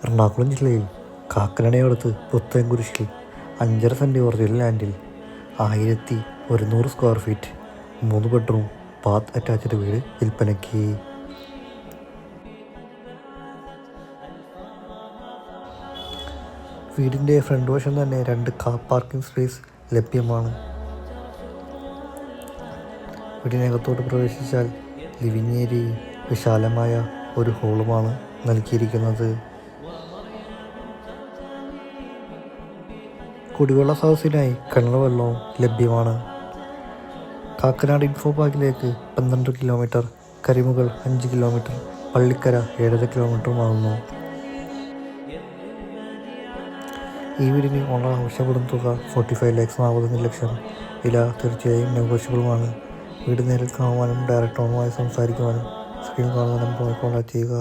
എറണാകുളം ജില്ലയിൽ കാക്കനാടടുത്ത് പുത്തൻകുരിശിൽ 5.5 സെൻറ് ഒറിജിനൽ ലാൻഡിൽ 1100 square feet 3 bedroom bath attached വീട് വിൽപ്പനയ്ക്ക്. വീടിൻ്റെ ഫ്രണ്ട് വശം തന്നെ 2 കാർ പാർക്കിംഗ് സ്പേസ് ലഭ്യമാണ്. വീടിനകത്തോട്ട് പ്രവേശിച്ചാൽ ലിവിംഗ് ഏരിയയും വിശാലമായ ഒരു ഹോളുമാണ് നൽകിയിരിക്കുന്നത്. കുടിവെള്ള സ്രോതസ്സിനായി കിണർ വെള്ളവും ലഭ്യമാണ്. കാക്കനാട് ഇൻഫോ പാർക്കിലേക്ക് 12 കിലോമീറ്റർ, കരിമുകൾ 5 കിലോമീറ്റർ, പള്ളിക്കര 7.5 കിലോമീറ്ററുമാകുന്നു. ഈ വീടിന് ഓണർ ആവശ്യപ്പെടുന്ന തുക 45 lakhs 45 ലക്ഷം. വില തീർച്ചയായും നെഗോഷ്യബിളുമാണ്. വീട് നേരിൽ കാണുവാനും ഡയറക്റ്റ് ഓണറുമായി സംസാരിക്കുവാനും സ്ക്രീൻ കാണുന്ന നമ്പറുമായി കോൺടാക്ട് ചെയ്യുക.